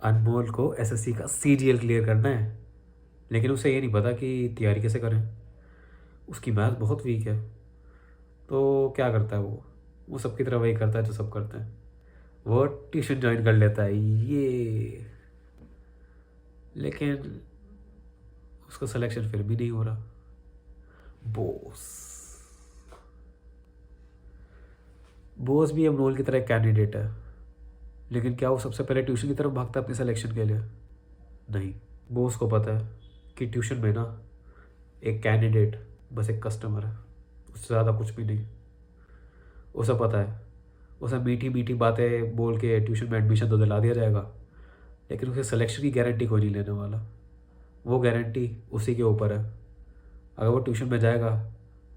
अनमोल को एसएससी का CGL clear करना है, लेकिन उसे ये नहीं पता कि तैयारी कैसे करें। उसकी मैथ बहुत वीक है। तो क्या करता है वो सबकी तरह वही करता है जो सब करते हैं। वो ट्यूशन ज्वाइन कर लेता है ये, लेकिन उसका सिलेक्शन फिर भी नहीं हो रहा। बोस बोस भी अनमोल की तरह कैंडिडेट है, लेकिन क्या वो सबसे पहले ट्यूशन की तरफ भागता है अपने सिलेक्शन के लिए? नहीं। बोस को पता है कि ट्यूशन में ना एक कैंडिडेट बस एक कस्टमर है, उससे ज़्यादा कुछ भी नहीं। उसे पता है उसे मीठी मीठी बातें बोल के ट्यूशन में एडमिशन तो दिला दिया जाएगा, लेकिन उसे सिलेक्शन की गारंटी कोई नहीं लेने वाला। वो गारंटी उसी के ऊपर है। अगर वो ट्यूशन में जाएगा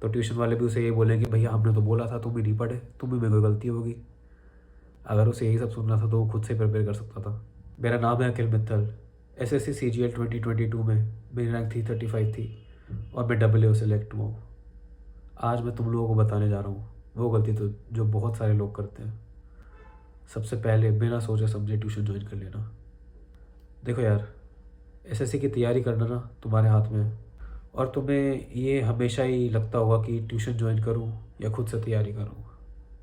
तो ट्यूशन वाले भी उसे ये बोलेंगे भैया हमने तो बोला था, तुम ही नहीं पढ़े, तुम ही में कोई गलती होगी। अगर उसे यही सब सुनना था तो वो खुद से प्रिपेयर कर सकता था। मेरा नाम है अखिल मित्तल। एसएससी सीजीएल 2022 में मेरी रैंक थी 35 थी और मैं AA सेलेक्ट हुआ हूँ। आज मैं तुम लोगों को बताने जा रहा हूँ वो गलती तो जो बहुत सारे लोग करते हैं। सबसे पहले बिना सोचे समझे ट्यूशन ज्वाइन कर लेना। देखो यार, एसएससी की तैयारी करना ना तुम्हारे हाथ में है, और तुम्हें ये हमेशा ही लगता होगा कि ट्यूशन ज्वाइन करूँ या खुद से तैयारी करूँ।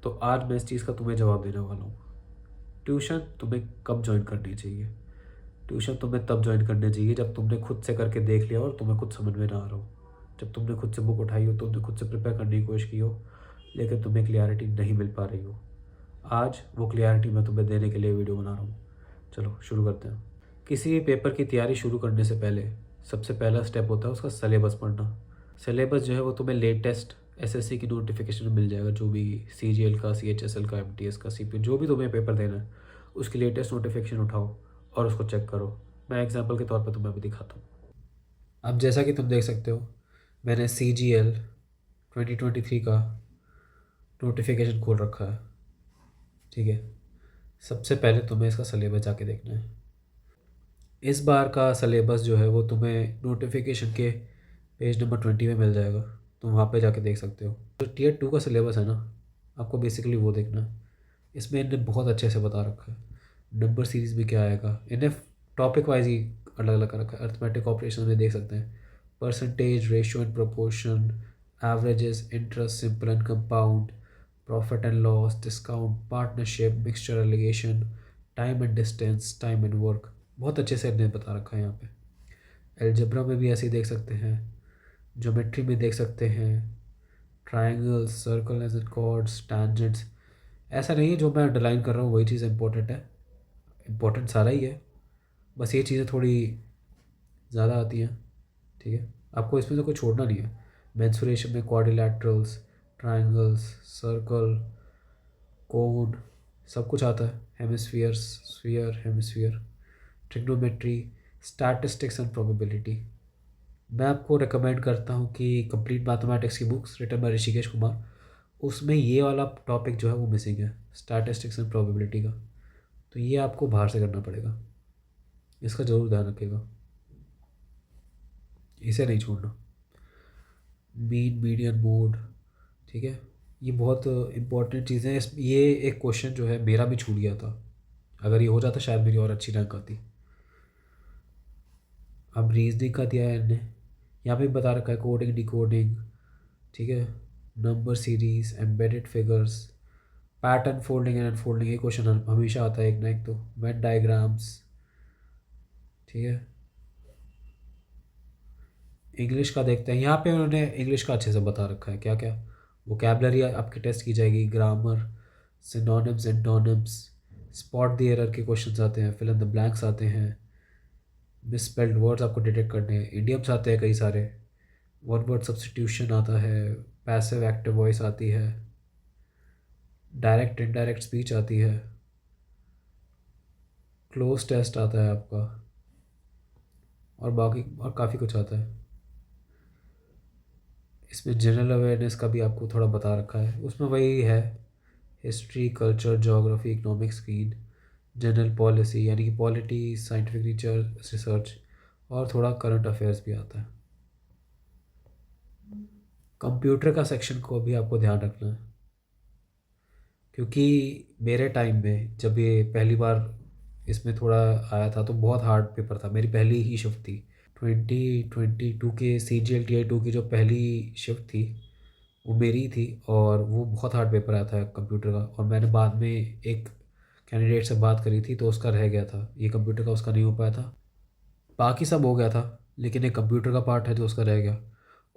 तो आज मैं इस चीज़ का तुम्हें जवाब देने वाला हूँ। ट्यूशन तुम्हें कब ज्वाइन करनी चाहिए? ट्यूशन तुम्हें तब ज्वाइन करनी चाहिए जब तुमने खुद से करके देख लिया और तुम्हें कुछ समझ में ना आ रहा हो। जब तुमने खुद से बुक उठाई हो, तुमने खुद से प्रिपेयर करने की कोशिश की हो, लेकिन तुम्हें क्लियरिटी नहीं मिल पा रही हो। आज वो क्लियरिटी मैं तुम्हें देने के लिए वीडियो बना रहा हूँ। चलो शुरू करते हैं। किसी भी पेपर की तैयारी शुरू करने से पहले सबसे पहला स्टेप होता है उसका सिलेबस पढ़ना। सिलेबस जो है वो तुम्हें लेटेस्ट एसएससी की नोटिफिकेशन में मिल जाएगा। जो भी सीजीएल का, सीएचएसएल का, एमटीएस का, सीपी, जो भी तुम्हें पेपर देना है उसकी लेटेस्ट नोटिफिकेशन उठाओ और उसको चेक करो। मैं एग्जांपल के तौर पर तुम्हें अभी दिखाता हूँ। अब जैसा कि तुम देख सकते हो, मैंने सीजीएल 2023 का नोटिफिकेशन खोल रखा है। ठीक है, सबसे पहले तुम्हें इसका सिलेबस जाके देखना है। इस बार का सिलेबस जो है वो तुम्हें नोटिफिकेशन के पेज नंबर 20 में मिल जाएगा। तुम वहाँ पे जाके देख सकते हो। जो टीयर 2 का सिलेबस है ना, आपको बेसिकली वो देखना है। इसमें इन्हें बहुत अच्छे से बता रखा है नंबर सीरीज में क्या आएगा। इन्हें टॉपिक वाइज ही अलग अलग कर रखा है। अर्थमेटिक ऑपरेशन में देख सकते हैं percentage, ratio and proportion, averages, interest, simple and compound, profit and loss, discount, partnership, mixture, alligation, time and distance, time and work. बहुत अच्छे से इन्हें बता रखा है यहाँ पे। एलजेब्रा में भी ऐसे ही देख सकते हैं, ज्योमेट्री में देख सकते हैं, triangles, circles and chords, tangents. ऐसा नहीं है जो मैं अंडरलाइन कर रहा हूँ वही चीज़ इंपॉर्टेंट है, इंपॉर्टेंट सारा ही है, बस ये चीज़ें थोड़ी ज़्यादा आती हैं। ठीक है, आपको इसमें से कोई छोड़ना नहीं है। मेंसुरेशन में क्वाड्रिलैटरल्स, ट्राइंगल्स, सर्कल, कोन, सब कुछ आता है। Hemispheres, sphere, hemisphere, trigonometry, statistics and probability. मैं आपको रिकमेंड करता हूँ कि कंप्लीट मैथमेटिक्स की books written by Rishikesh Kumar, उसमें ये वाला टॉपिक जो है वो मिसिंग है, स्टैटिस्टिक्स एंड प्रोबेबिलिटी का। तो ये आपको बाहर से करना पड़ेगा, इसका ज़रूर ध्यान रखिएगा, इसे नहीं छोड़ना। मीन, मीडियन, मोड, ठीक है, ये बहुत इंपॉर्टेंट चीज़ें हैं। ये एक क्वेश्चन जो है मेरा भी छूट गया था, अगर ये हो जाता शायद मेरी और अच्छी रैंक आती। अब रीजनिंग का दिया है इनने, यहाँ पे बता रखा है कोडिंग, डिकोडिंग, ठीक है, number series, embedded figures, pattern folding and unfolding. ये क्वेश्चन हमेशा आता है एक ना एक। तो वेन डायग्राम्स, ठीक है। इंग्लिश का देखते हैं, यहाँ पे उन्होंने इंग्लिश का अच्छे से बता रखा है क्या क्या वोकेबलरी आपकी टेस्ट की जाएगी, grammar, synonyms, antonyms, spot the error के क्वेश्चंस आते हैं, फिल इन द ब्लैंक्स आते हैं, मिसस्पेल्ड वर्ड्स आपको डिटेक्ट करने हैं, इडियम्स आते हैं कई सारे, वन वर्ड सब्स्टिट्यूशन आता है, पैसिव एक्टिव वॉइस आती है, डायरेक्ट इनडायरेक्ट स्पीच आती है, क्लोज टेस्ट आता है आपका, और बाकी और काफ़ी कुछ आता है। इसमें जनरल अवेयरनेस का भी आपको थोड़ा बता रखा है, उसमें वही है history, culture, geography, economics, screen, general policy यानी कि पॉलिटी, साइंटिफिक रिसर्च, और थोड़ा करंट अफेयर्स भी आता है। कंप्यूटर का सेक्शन को भी आपको ध्यान रखना है, क्योंकि मेरे टाइम में जब ये पहली बार इसमें थोड़ा आया था, तो बहुत हार्ड पेपर था, मेरी पहली ही शिफ्ट थी 2022 के CGL-TI 2 की जो पहली शिफ्ट थी वो मेरी थी। और वो बहुत हार्ड पेपर आया था कंप्यूटर का, और मैंने बाद में एक कैंडिडेट से बात करी थी तो उसका रह गया था, ये कंप्यूटर का उसका नहीं हो पाया था। बाकी सब हो गया था, लेकिन एक कंप्यूटर का पार्ट है जो उसका रह गया,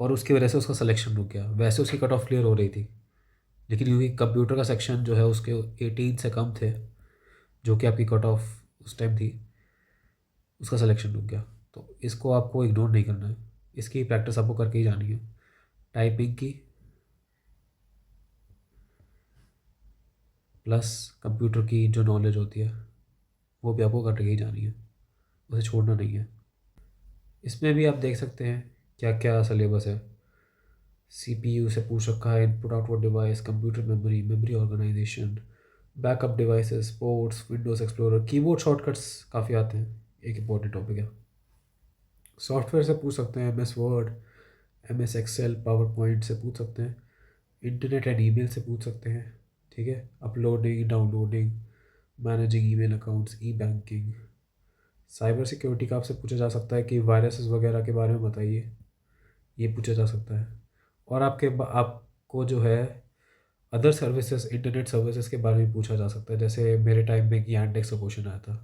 और उसकी वजह से उसका सिलेक्शन रुक गया। वैसे उसकी कट ऑफ क्लियर हो रही थी, लेकिन क्योंकि कंप्यूटर का सेक्शन जो है उसके 18 से कम थे, जो कि आपकी कट ऑफ उस टाइम थी, उसका सिलेक्शन रुक गया। तो इसको आपको इग्नोर नहीं करना है, इसकी प्रैक्टिस आपको करके ही जानी है। टाइपिंग की प्लस कंप्यूटर की जो नॉलेज होती है वो भी आपको करके ही जानी है, उसे छोड़ना नहीं है। इसमें भी आप देख सकते हैं क्या क्या सिलेबस है। CPU से पूछ रखा है, input output device, computer memory, memory organisation, backup devices, ports, Windows Explorer, keyboard shortcuts काफ़ी आते हैं, एक इंपॉर्टेंट टॉपिक है। सॉफ्टवेयर से पूछ सकते हैं, MS Word, MS Excel, PowerPoint से पूछ सकते हैं, इंटरनेट एंड ईमेल से पूछ सकते हैं। ठीक है, uploading, downloading, managing email accounts, e banking. Cyber security का आपसे पूछा जा सकता है कि वायरसेस वगैरह के बारे में बताइए, ये पूछा जा सकता है। और आपको जो है अदर सर्विसेज, इंटरनेट सर्विसेज के बारे में पूछा जा सकता है, जैसे मेरे टाइम में यांडेक्स का क्वेश्चन आया था।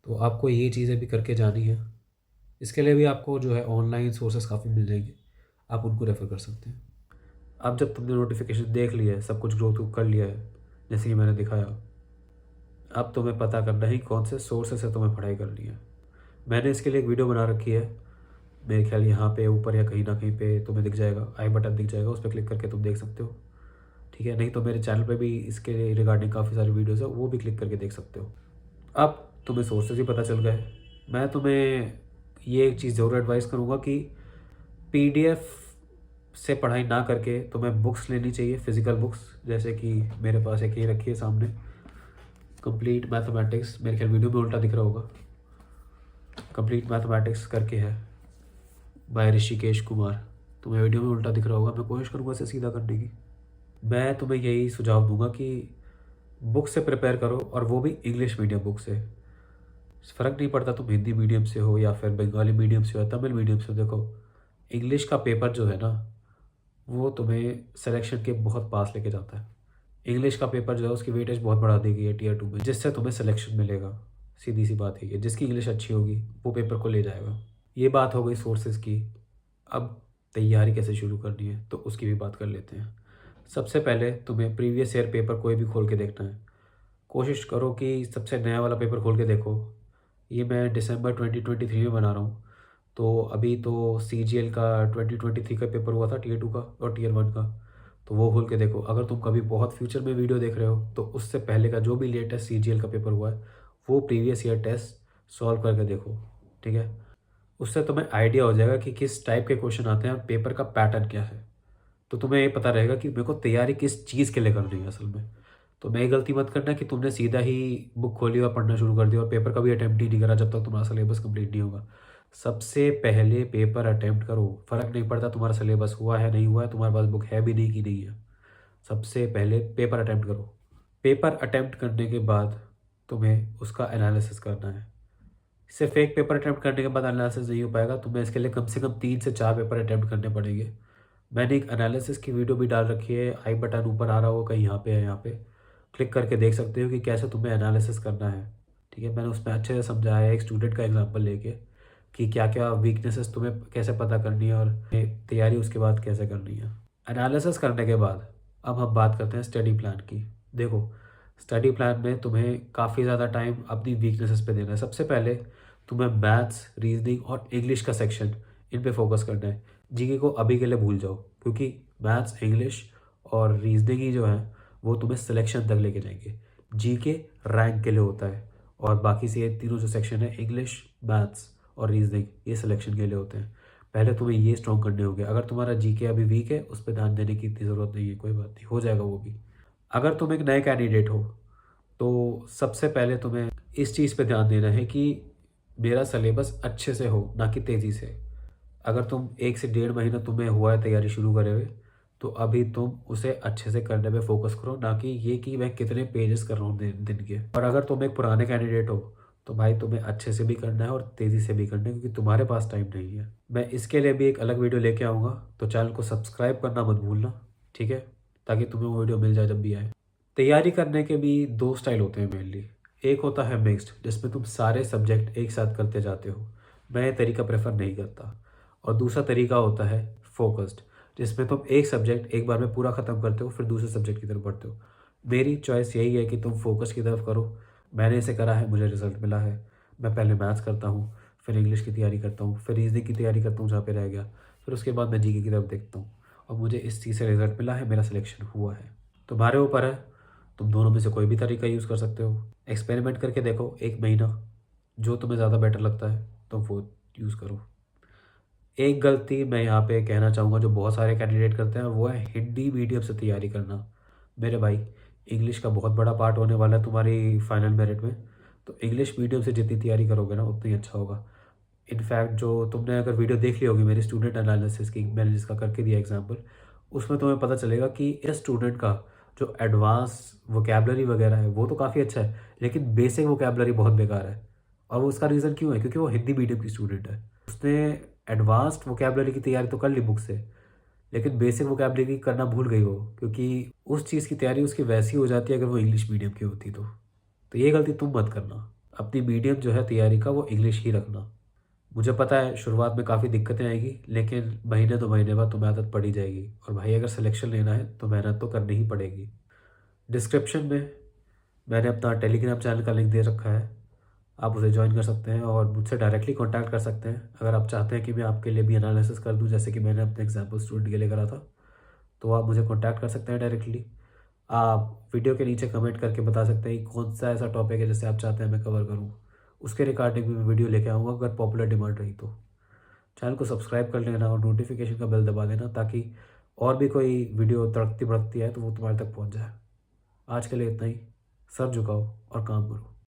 तो आपको ये चीज़ें भी करके जानी है। इसके लिए भी आपको जो है ऑनलाइन सोर्सेज काफ़ी मिल जाएंगे, आप उनको रेफ़र कर सकते हैं। अब जब तुमने नोटिफिकेशन देख लिया है, सब कुछ ग्रो थ्रू कर लिया है जैसे कि मैंने दिखाया, अब तुम्हें पता करना है कौन से सोर्सेज से तुम्हें पढ़ाई करनी है। मैंने इसके लिए एक वीडियो बना रखी है, मेरे ख्याल यहाँ पे ऊपर या कहीं ना कहीं पे तुम्हें दिख जाएगा, आई बटन दिख जाएगा, उस पर क्लिक करके तुम देख सकते हो। ठीक है, नहीं तो मेरे चैनल पे भी इसके रिगार्डिंग काफ़ी सारी वीडियोस है, वो भी क्लिक करके देख सकते हो। अब तुम्हें सोर्सेज ही पता चल गए। मैं तुम्हें ये एक चीज़ ज़रूर एडवाइस करूँगा कि PDF से पढ़ाई ना करके तुम्हें बुक्स लेनी चाहिए, फिज़िकल बुक्स, जैसे कि मेरे पास एक ये रखी है सामने, कंप्लीट मैथमेटिक्स, मेरे ख्याल वीडियो में उल्टा दिख रहा होगा, कंप्लीट मैथमेटिक्स करके है बाय ऋषिकेश कुमार। तुम्हें वीडियो में उल्टा दिख रहा होगा, मैं कोशिश करूँगा इसे सीधा करने की। मैं तुम्हें यही सुझाव दूंगा कि बुक से प्रिपेयर करो, और वो भी इंग्लिश मीडियम बुक से। फ़र्क नहीं पड़ता तुम हिंदी मीडियम से हो या फिर बंगाली मीडियम से हो या तमिल मीडियम से हो। देखो, इंग्लिश का पेपर जो है ना, वो तुम्हें सिलेक्शन के बहुत पास लेके जाता है। इंग्लिश का पेपर जो है उसकी वेटेज बहुत बढ़ा दी गई है Tier 2 में, जिससे तुम्हें सिलेक्शन मिलेगा। सीधी सी बात है, जिसकी इंग्लिश अच्छी होगी वो पेपर को ले जाएगा। ये बात हो गई सोर्सेज की। अब तैयारी कैसे शुरू करनी है तो उसकी भी बात कर लेते हैं। सबसे पहले तुम्हें प्रीवियस ईयर पेपर कोई भी खोल के देखना है। कोशिश करो कि सबसे नया वाला पेपर खोल के देखो। ये मैं दिसंबर 2023 में बना रहा हूँ, तो अभी तो CGL का 2023 का पेपर हुआ था, Tier 2 का और Tier 1 का, तो वो खोल के देखो। अगर तुम कभी बहुत फ्यूचर में वीडियो देख रहे हो तो उससे पहले का जो भी लेटेस्ट CGL का पेपर हुआ है वो प्रीवियस ईयर टेस्ट सॉल्व करके देखो। ठीक है, उससे तुम्हें आइडिया हो जाएगा कि किस टाइप के क्वेश्चन आते हैं और पेपर का पैटर्न क्या है। तो तुम्हें ये पता रहेगा कि मेरे को तैयारी किस चीज़ के लिए करनी है असल में। तो मैं ये गलती मत करना कि तुमने सीधा ही बुक खोली और पढ़ना शुरू कर दिया और पेपर का भी अटैम्प्ट ही नहीं करा जब तक तुम्हारा सिलेबस कंप्लीट नहीं होगा। सबसे पहले पेपर अटैम्प्ट करो, फ़र्क नहीं पड़ता तुम्हारा सिलेबस हुआ है नहीं हुआ है, तुम्हारे पास बुक है भी नहीं कि नहीं है। सबसे पहले पेपर अटैम्प्ट करो। पेपर अटैम्प्ट करने के बाद तुम्हें उसका एनालिसिस करना है। सिर्फ एक पेपर अटैम्प्ट करने के बाद एनालिसिस नहीं हो पाएगा, तुम्हें इसके लिए कम से कम 3 से 4 पेपर अटैम्प्ट करने पड़ेंगे। मैंने एक एनालिसिस की वीडियो भी डाल रखी है, आई बटन ऊपर आ रहा होगा कहीं, यहाँ पे है, यहाँ पे क्लिक करके देख सकते हो कि कैसे तुम्हें एनालिसिस करना है। ठीक है, मैंने उसमें अच्छे से समझाया है एक स्टूडेंट का एग्जांपल लेके कि क्या क्या वीकनेसेस तुम्हें कैसे पता करनी है और तैयारी उसके बाद कैसे करनी है। एनालिसिस करने के बाद अब हम बात करते हैं स्टडी प्लान की। देखो, स्टडी प्लान में तुम्हें काफ़ी ज़्यादा टाइम अपनी वीकनेसेस पे देना है। सबसे पहले तुम्हें मैथ्स, रीजनिंग और इंग्लिश का सेक्शन, इन पे फोकस करना है। जीके को अभी के लिए भूल जाओ, क्योंकि मैथ्स, इंग्लिश और रीजनिंग ही जो है वो तुम्हें सिलेक्शन तक लेके जाएंगे। जीके रैंक के लिए होता है, और बाकी से ये तीनों जो सेक्शन है, इंग्लिश, मैथ्स और रीजनिंग, ये सिलेक्शन के लिए होते हैं। पहले तुम्हें ये स्ट्रॉन्ग करने होंगे। अगर तुम्हारा जीके अभी वीक है उस पर ध्यान देने की इतनी ज़रूरत नहीं है, कोई बात नहीं, हो जाएगा वो भी। अगर तुम एक नए कैंडिडेट हो तो सबसे पहले तुम्हें इस चीज़ पे ध्यान देना है कि मेरा सिलेबस अच्छे से हो, ना कि तेज़ी से। अगर तुम 1 से 1.5 महीना तुम्हें हुआ है तैयारी शुरू करे हुए, तो अभी तुम उसे अच्छे से करने में फ़ोकस करो, ना कि ये कि मैं कितने पेजेस कर रहा हूँ दिन के। और अगर तुम एक पुराने कैंडिडेट हो तो भाई तुम्हें अच्छे से भी करना है और तेज़ी से भी करना है, क्योंकि तुम्हारे पास टाइम नहीं है। मैं इसके लिए भी एक अलग वीडियो लेके आऊँगा, तो चैनल को सब्सक्राइब करना मत भूलना, ठीक है, ताकि तुम्हें वो वीडियो मिल जाए जब भी आए। तैयारी करने के भी दो स्टाइल होते हैं मेनली। एक होता है मिक्स्ड, जिसमें तुम सारे सब्जेक्ट एक साथ करते जाते हो, मैं ये तरीका प्रेफर नहीं करता। और दूसरा तरीका होता है फोकस्ड, जिसमें तुम एक सब्जेक्ट एक बार में पूरा ख़त्म करते हो, फिर दूसरे सब्जेक्ट की तरफ बढ़ते हो। मेरी चॉइस यही है कि तुम फोकस की तरफ करो। मैंने इसे करा है, मुझे रिजल्ट मिला है। मैं पहले मैथ्स करता हूँ, फिर इंग्लिश की तैयारी करता हूँ, फिर रीजनिंग की तैयारी करता हूँ जहाँ पे रह गया, फिर उसके बाद मैं जीके की तरफ देखता हूँ, और मुझे इस चीज़ से रिजल्ट मिला है, मेरा सिलेक्शन हुआ है। तुम्हारे ऊपर है, तुम दोनों में से कोई भी तरीका यूज़ कर सकते हो। एक्सपेरिमेंट करके देखो 1 महीना, जो तुम्हें ज़्यादा बेटर लगता है तुम वो यूज़ करो। एक गलती मैं यहाँ पे कहना चाहूँगा जो बहुत सारे कैंडिडेट करते हैं, वो है हिंदी मीडियम से तैयारी करना। मेरे भाई, इंग्लिश का बहुत बड़ा पार्ट होने वाला है तुम्हारी फाइनल मेरिट में, तो इंग्लिश मीडियम से जितनी तैयारी करोगे ना उतना ही अच्छा होगा। इनफैक्ट जो तुमने अगर वीडियो देख ली होगी मेरी स्टूडेंट एनालिसिस की, मैंने जिसका करके दिया एग्जाम्पल, उसमें तुम्हें पता चलेगा कि इस स्टूडेंट का जो एडवांस वोकेबलरी वगैरह है वो तो काफ़ी अच्छा है, लेकिन बेसिक वोकेबलरी बहुत बेकार है। और वो उसका रीज़न क्यों है? क्योंकि वो हिंदी मीडियम की स्टूडेंट है। उसने एडवांस्ड वोकेबलरी की तैयारी तो कर ली बुक से, लेकिन बेसिक वोकेबलरी करना भूल गई वो, क्योंकि उस चीज़ की तैयारी उसकी वैसी हो जाती है अगर वो इंग्लिश मीडियम की होती तो ये गलती तुम मत करना। अपनी मीडियम जो है तैयारी का वो इंग्लिश ही रखना। मुझे पता है शुरुआत में काफ़ी दिक्कतें आएगी, लेकिन महीने 2 महीने बाद तुम्हें आदत पड़ ही जाएगी। और भाई अगर सिलेक्शन लेना है तो मेहनत तो करनी ही पड़ेगी। डिस्क्रिप्शन में मैंने अपना टेलीग्राम चैनल का लिंक दे रखा है, आप उसे ज्वाइन कर सकते हैं और मुझसे डायरेक्टली कॉन्टैक्ट कर सकते हैं। अगर आप चाहते हैं कि मैं आपके लिए भी एनालिसिस कर दूं, जैसे कि मैंने अपने एग्जाम्पल स्टूडेंट के लिए करा था, तो आप मुझे कॉन्टैक्ट कर सकते हैं डायरेक्टली। आप वीडियो के नीचे कमेंट करके बता सकते हैं कि कौन सा ऐसा टॉपिक है जिसे आप चाहते हैं मैं कवर करूँ। उसके रिगार्डिंग भी मैं वीडियो लेके आऊँगा अगर पॉपुलर डिमांड रही तो। चैनल को सब्सक्राइब कर लेना और नोटिफिकेशन का बेल दबा देना, ताकि और भी कोई वीडियो तड़कती भड़कती है तो वो तुम्हारे तक पहुंच जाए। आज के लिए इतना ही। सर झुकाओ और काम करो।